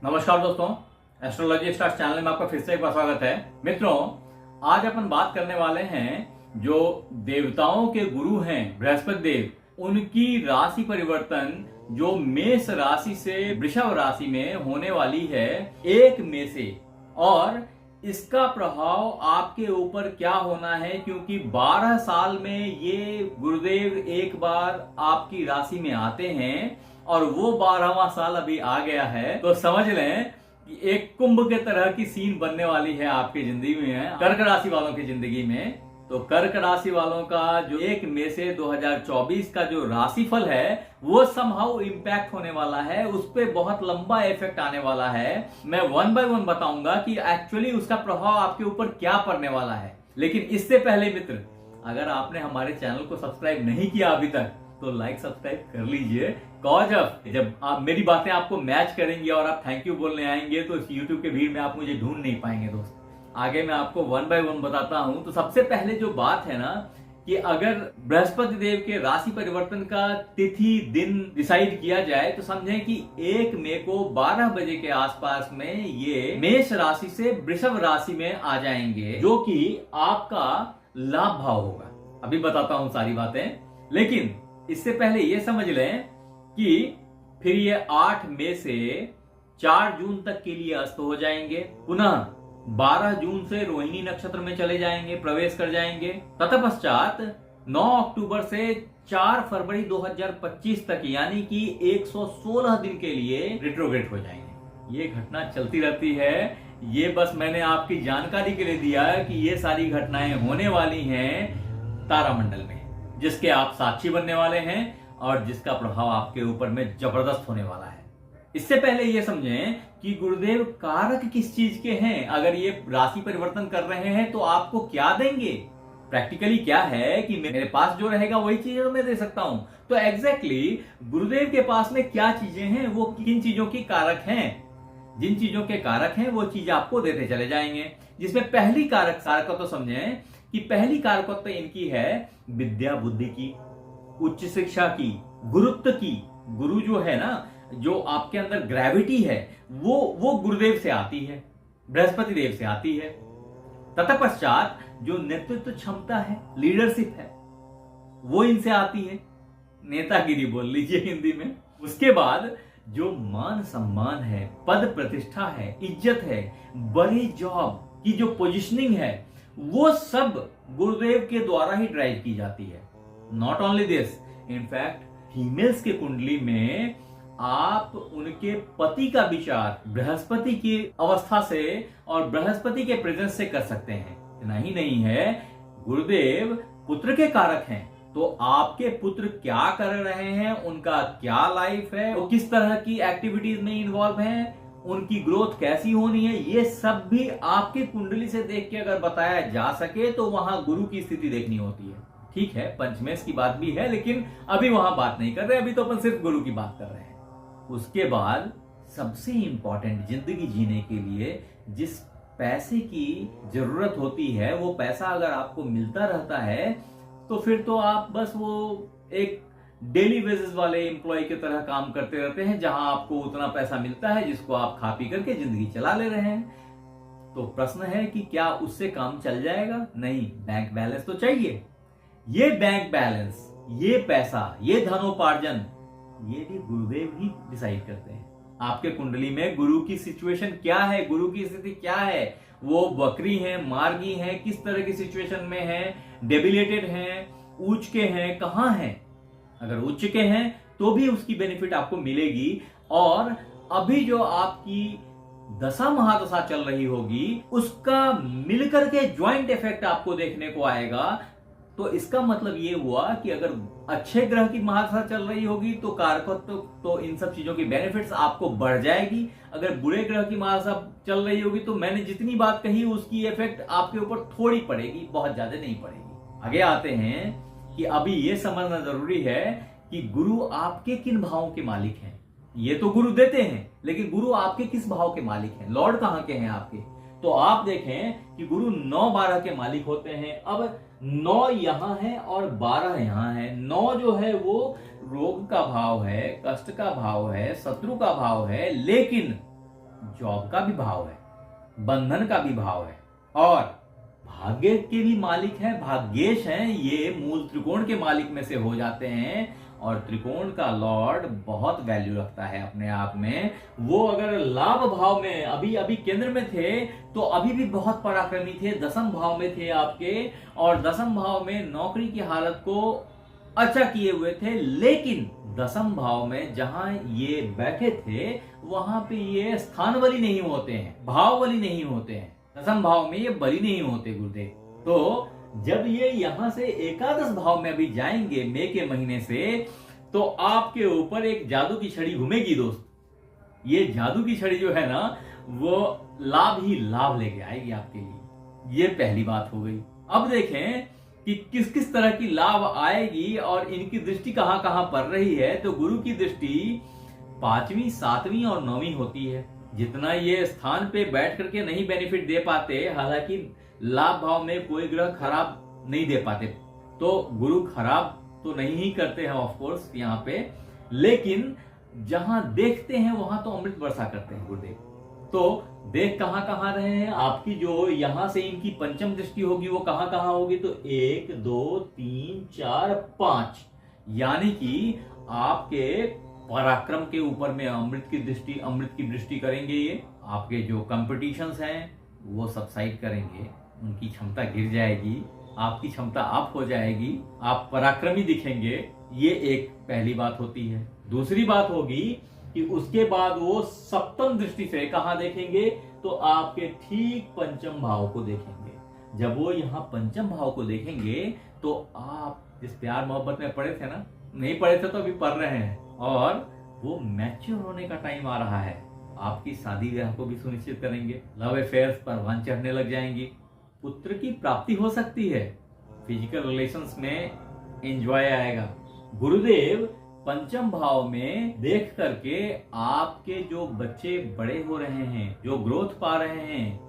नमस्कार दोस्तों, astrology stars channel में आपका फिर से एक बार स्वागत है। मित्रों, आज अपन बात करने वाले हैं जो देवताओं के गुरु हैं बृहस्पति देव, उनकी राशि परिवर्तन जो मेष राशि से वृषभ राशि में होने वाली है 1 मई से, और इसका प्रभाव आपके ऊपर क्या होना है, क्योंकि 12 साल में ये गुरुदेव एक बार आपकी राशि में आते हैं और वो 12वां साल अभी आ गया है। तो समझ लें कि एक कुंभ के तरह की सीन बनने वाली है आपकी जिंदगी में, कर्क राशि वालों की जिंदगी में। तो कर्क राशि वालों का जो 1 मई से 2024 का जो राशिफल है वो समहाउ इम्पैक्ट होने वाला है, उस पर बहुत लंबा इफेक्ट आने वाला है। मैं 1 बाय 1 बताऊंगा कि एक्चुअली उसका प्रभाव आपके ऊपर क्या पड़ने वाला है। लेकिन इससे पहले मित्र, अगर आपने हमारे चैनल को सब्सक्राइब नहीं किया अभी तक तो लाइक सब्सक्राइब कर लीजिए। कॉज जब आप मेरी बातें आपको मैच करेंगी और आप थैंक यू बोलने आएंगे तो इस यूट्यूब के भीड़ में आप मुझे ढूंढ नहीं पाएंगे दोस्त। आगे मैं आपको 1 बाय 1 बताता हूं। तो सबसे पहले जो बात है ना, कि अगर बृहस्पति देव के राशि परिवर्तन का तिथि दिन डिसाइड किया जाए तो समझें कि 1 मई को 12 बजे के आसपास में ये मेष राशि से वृषभ राशि में आ जाएंगे, जो कि आपका लाभ भाव होगा। अभी बताता हूं सारी बातें, लेकिन इससे पहले ये समझ लें कि फिर ये 8 मई से 4 जून तक के लिए अस्त हो जाएंगे, पुनः 12 जून से रोहिणी नक्षत्र में चले जाएंगे, प्रवेश कर जाएंगे। तत्पश्चात 9 अक्टूबर से 4 फरवरी 2025 तक यानी कि 116 दिन के लिए रिट्रोग्रेड हो जाएंगे। ये घटना चलती रहती है, ये बस मैंने आपकी जानकारी के लिए दिया है कि ये सारी घटनाएं होने वाली हैं तारामंडल में, जिसके आप साक्षी बनने वाले हैं और जिसका प्रभाव आपके ऊपर में जबरदस्त होने वाला है। इससे पहले ये समझें कि गुरुदेव कारक किस चीज के हैं। अगर ये राशि परिवर्तन कर रहे हैं तो आपको क्या देंगे, प्रैक्टिकली क्या है कि मेरे पास जो रहेगा वही चीजें तो मैं दे सकता हूं। तो एग्जैक्टली गुरुदेव के पास में क्या चीजें हैं, वो किन चीजों की कारक हैं, जिन चीजों के कारक हैं वो चीज आपको देते चले जाएंगे। जिसमें पहली कारक तो समझें कि पहली कारकत्व इनकी है विद्या बुद्धि की, उच्च शिक्षा की, गुरुत्व की। गुरु जो है ना, जो आपके अंदर ग्रेविटी है वो गुरुदेव से आती है, बृहस्पति देव से आती है। तत्पश्चात जो नेतृत्व क्षमता है, लीडरशिप है, वो इनसे आती है, नेतागिरी बोल लीजिए हिंदी में। उसके बाद जो मान सम्मान है, पद प्रतिष्ठा है, इज्जत है, बड़ी जॉब की जो पोजिशनिंग है, वो सब गुरुदेव के द्वारा ही ड्राइव की जाती है। Not only this, in fact females के कुंडली में आप उनके पति का विचार बृहस्पति की अवस्था से और बृहस्पति के प्रेजेंस से कर सकते हैं। इतना ही नहीं है, गुरुदेव पुत्र के कारक हैं, तो आपके पुत्र क्या कर रहे हैं, उनका क्या लाइफ है, वो किस तरह की एक्टिविटीज में इन्वॉल्व हैं, उनकी ग्रोथ कैसी होनी है, ये सब भी आपकी कुंडली से देख के अगर बताया जा सके तो वहां गुरु की स्थिति देखनी होती है। ठीक है, पंचमेश की बात भी है, लेकिन अभी वहां बात नहीं कर रहे, अभी तो अपन सिर्फ गुरु की बात कर रहे हैं। उसके बाद सबसे इंपॉर्टेंट, जिंदगी जीने के लिए जिस पैसे की जरूरत होती है, वो पैसा अगर आपको मिलता रहता है तो फिर तो आप बस वो एक डेली बेसिस वाले एम्प्लॉय की तरह काम करते रहते हैं, जहां आपको उतना पैसा मिलता है जिसको आप खा पी करके जिंदगी चला ले रहे हैं। तो प्रश्न है कि क्या उससे काम चल जाएगा? नहीं, बैंक बैलेंस तो चाहिए। ये बैंक बैलेंस, ये पैसा, ये धनोपार्जन, ये भी गुरुदेव ही डिसाइड करते हैं। आपके कुंडली में गुरु की सिचुएशन क्या है, गुरु की स्थिति क्या है, वो वक्री है, मार्गी है, किस तरह की सिचुएशन में है, डेबिलेटेड है, उच्च के हैं, कहां है। अगर उच्च के हैं तो भी उसकी बेनिफिट आपको मिलेगी, और अभी जो आपकी दशा महादशा चल रही होगी उसका मिलकर के ज्वाइंट इफेक्ट आपको देखने को आएगा। तो इसका मतलब ये हुआ कि अगर अच्छे ग्रह की महादशा चल रही होगी तो कारकत्व तो इन सब चीजों की बेनिफिट्स आपको बढ़ जाएगी। अगर बुरे ग्रह की महादशा चल रही होगी तो मैंने जितनी बात कही उसकी इफेक्ट आपके ऊपर थोड़ी पड़ेगी, बहुत ज्यादा नहीं पड़ेगी। आगे आते हैं कि अभी ये समझना जरूरी है कि गुरु आपके किन भावों के मालिक हैं। ये तो गुरु देते हैं, लेकिन गुरु आपके किस भाव के मालिक हैं, लॉर्ड कहां के हैं आपके। तो आप देखें कि गुरु 9-12 के मालिक होते हैं। अब 9 यहां है और 12 यहां है। 9 जो है वो रोग का भाव है, कष्ट का भाव है, शत्रु का भाव है, लेकिन जॉब का भी भाव है, बंधन का भी भाव है और भाग्य के भी मालिक हैं, भाग्येश हैं। ये मूल त्रिकोण के मालिक में से हो जाते हैं और त्रिकोण का लॉर्ड बहुत वैल्यू रखता है अपने आप में। वो अगर लाभ भाव में अभी अभी केंद्र में थे तो अभी भी बहुत पराक्रमी थे, दसम भाव में थे आपके, और दसम भाव में नौकरी की हालत को अच्छा किए हुए थे। लेकिन दसम भाव में जहां ये बैठे थे वहां पे ये स्थान बली नहीं होते हैं, भाव बली नहीं होते हैं, दसम भाव में ये बली नहीं होते गुरुदेव। तो जब ये यहां से एकादश भाव में अभी जाएंगे मई के महीने से, तो आपके ऊपर एक जादू की छड़ी घूमेगी दोस्त। ये जादू की छड़ी जो है ना, वो लाभ ही लाभ लेके आएगी आपके लिए। ये पहली बात हो गई। अब देखें कि किस किस तरह की लाभ आएगी और इनकी दृष्टि कहां कहां पड़ रही है। तो गुरु की दृष्टि 5वीं, 7वीं और 9वीं होती है। जितना ये स्थान पे बैठ करके नहीं बेनिफिट दे पाते, हालांकि लाभ भाव में कोई ग्रह खराब नहीं दे पाते, तो गुरु खराब तो नहीं ही करते हैं ऑफ कोर्स यहाँ पे, लेकिन जहां देखते हैं वहां तो अमृत वर्षा करते हैं गुरुदेव। तो देख कहां कहां रहे हैं आपकी, जो यहां से इनकी पंचम दृष्टि होगी वो कहां कहां होगी, तो 1 2 3 4 5, यानी कि आपके पराक्रम के ऊपर में अमृत की दृष्टि करेंगे। ये आपके जो कंपटीशंस हैं वो सबसाइड करेंगे, उनकी क्षमता गिर जाएगी, आपकी क्षमता अप हो जाएगी, आप पराक्रमी दिखेंगे। ये एक पहली बात होती है। दूसरी बात होगी कि उसके बाद वो सप्तम दृष्टि से कहां देखेंगे, तो आपके ठीक पंचम भाव को देखेंगे। जब वो यहाँ पंचम भाव को देखेंगे तो आप जिस प्यार मोहब्बत में पड़े थे ना, नहीं पड़े थे तो अभी पढ़ रहे हैं, और वो मैच्योर होने का टाइम आ रहा है। आपकी शादी ब्याह को भी सुनिश्चित करेंगे, लव अफेयर्स परवान चढ़ने लग जाएंगी, पुत्र की प्राप्ति हो सकती है, फिजिकल रिलेशंस में एंजॉय आएगा। गुरुदेव पंचम भाव में देख करके आपके जो बच्चे बड़े हो रहे हैं, जो ग्रोथ पा रहे हैं,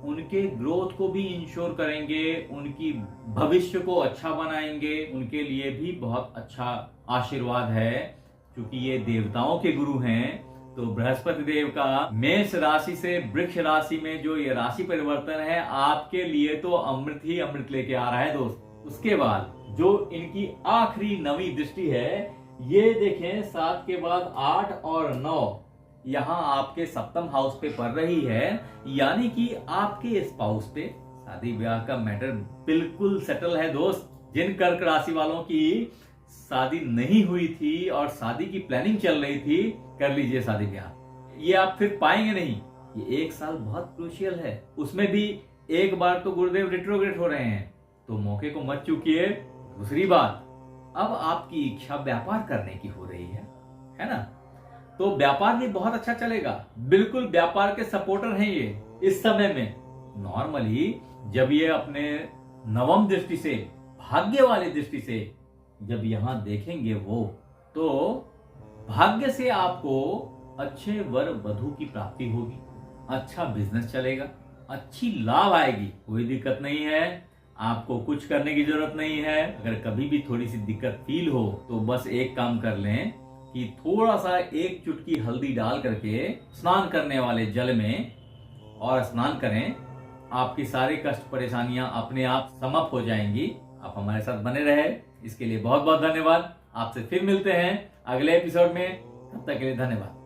उनके ग्रोथ को भी इंश्योर करेंगे, उनकी भविष्य को अच्छा बनाएंगे। उनके लिए भी बहुत अच्छा आशीर्वाद है, क्योंकि ये देवताओं के गुरु हैं। तो बृहस्पति देव का मेष राशि से वृक्ष राशि में जो ये राशि परिवर्तन है, आपके लिए तो अमृत ही अमृत लेके आ रहा है दोस्त। उसके बाद जो इनकी आखिरी 9वीं दृष्टि है, ये देखें 7 के बाद 8 और 9 यहाँ आपके सप्तम हाउस पे पड़ रही है, यानी कि आपके स्पाउस पे शादी ब्याह का मैटर बिल्कुल सेटल है दोस्त। जिन कर्क राशि वालों की शादी नहीं हुई थी और शादी की प्लानिंग चल रही थी, कर लीजिए शादी ब्याह। ये आप फिर पाएंगे नहीं। ये 1 साल बहुत क्रूशियल है, उसमें भी एक बार तो गुरुदेव रिट्रोग्रेड हो रहे हैं, तो मौके को मत चूकिए। दूसरी बात, अब आपकी इच्छा व्यापार करने की हो रही है ना, तो व्यापार भी बहुत अच्छा चलेगा। बिल्कुल व्यापार के सपोर्टर हैं ये इस समय में। नॉर्मली जब ये अपने 9वीं दृष्टि से, भाग्य वाली दृष्टि से जब यहां देखेंगे वो, तो भाग्य से आपको अच्छे वर वधु की प्राप्ति होगी, अच्छा बिजनेस चलेगा, अच्छी लाभ आएगी, कोई दिक्कत नहीं है। आपको कुछ करने की जरूरत नहीं है। अगर कभी भी थोड़ी सी दिक्कत फील हो तो बस एक काम कर लें कि थोड़ा सा 1 चुटकी हल्दी डाल करके स्नान करने वाले जल में और स्नान करें, आपकी सारी कष्ट परेशानियां अपने आप समाप्त हो जाएंगी। आप हमारे साथ बने रहे, इसके लिए बहुत बहुत धन्यवाद। आपसे फिर मिलते हैं अगले एपिसोड में, तब तक के लिए धन्यवाद।